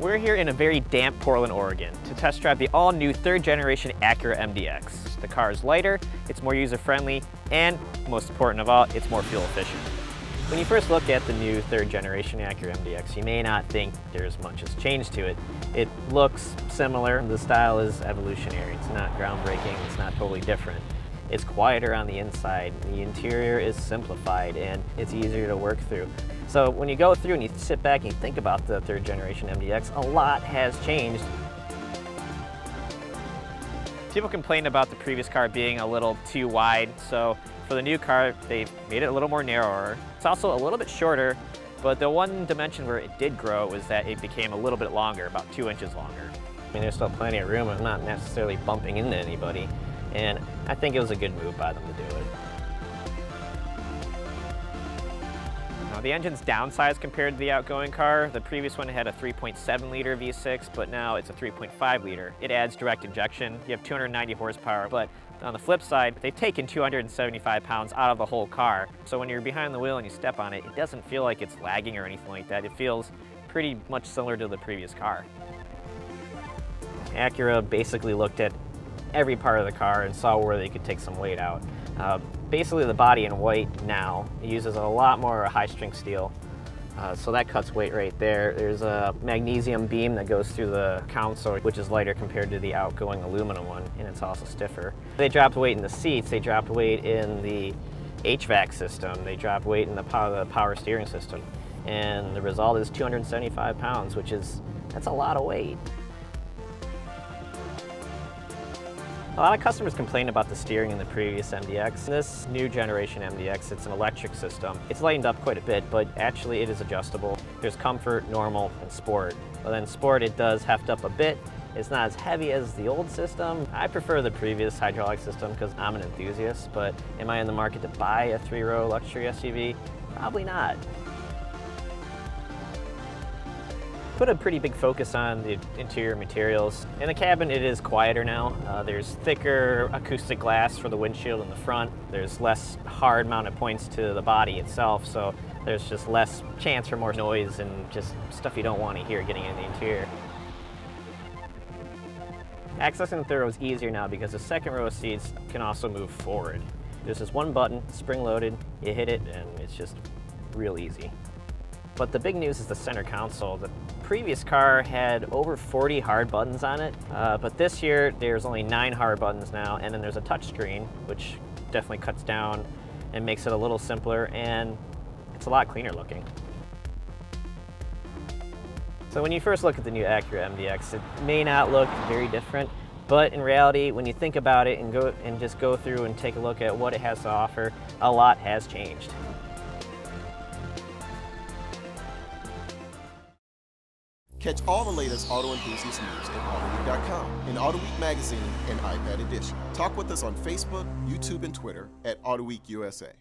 We're here in a very damp Portland, Oregon to test drive the all-new third generation Acura MDX. The car is lighter, it's more user-friendly, and most important of all, it's more fuel efficient. When you first look at the new third generation Acura MDX, you may not think there's much has changed to it. It looks similar, the style is evolutionary. It's not groundbreaking, it's not totally different. It's quieter on the inside, the interior is simplified, and it's easier to work through. So when you go through and you sit back and you think about the third generation MDX, a lot has changed. People complained about the previous car being a little too wide, so for the new car, they made it a little more narrower. It's also a little bit shorter, but the one dimension where it did grow was that it became a little bit longer, about 2 inches longer. I mean, there's still plenty of room. I'm not necessarily bumping into anybody, and I think it was a good move by them to do it. Now, the engine's downsized compared to the outgoing car. The previous one had a 3.7 liter V6, but now it's a 3.5 liter. It adds direct injection. You have 290 horsepower, but on the flip side, they've taken 275 pounds out of the whole car. So when you're behind the wheel and you step on it, it doesn't feel like it's lagging or anything like that. It feels pretty much similar to the previous car. Acura basically looked at every part of the car and saw where they could take some weight out. Basically the body in white now, it uses a lot more high-strength steel, so that cuts weight right there. There's a magnesium beam that goes through the console, which is lighter compared to the outgoing aluminum one, and it's also stiffer. They dropped weight in the seats, they dropped weight in the HVAC system, they dropped weight in the power steering system, and the result is 275 pounds, that's a lot of weight. A lot of customers complain about the steering in the previous MDX. This new generation MDX, it's an electric system. It's lightened up quite a bit, but actually it is adjustable. There's comfort, normal, and sport. But then sport, it does heft up a bit. It's not as heavy as the old system. I prefer the previous hydraulic system because I'm an enthusiast, but am I in the market to buy a 3-row luxury SUV? Probably not. Put a pretty big focus on the interior materials. In the cabin, it is quieter now. There's thicker acoustic glass for the windshield in the front. There's less hard mounted points to the body itself, so there's just less chance for more noise and just stuff you don't want to hear getting in the interior. Accessing the third row is easier now because the second row of seats can also move forward. There's this one button, spring-loaded, you hit it, and it's just real easy. But the big news is the center console. The previous car had over 40 hard buttons on it, but this year there's only 9 hard buttons now, and then there's a touch screen, which definitely cuts down and makes it a little simpler, and it's a lot cleaner looking. So when you first look at the new Acura MDX, it may not look very different, but in reality, when you think about it and just go through and take a look at what it has to offer, a lot has changed. Catch all the latest auto enthusiast news at AutoWeek.com, in AutoWeek Magazine and iPad Edition. Talk with us on Facebook, YouTube, and Twitter at AutoWeek USA.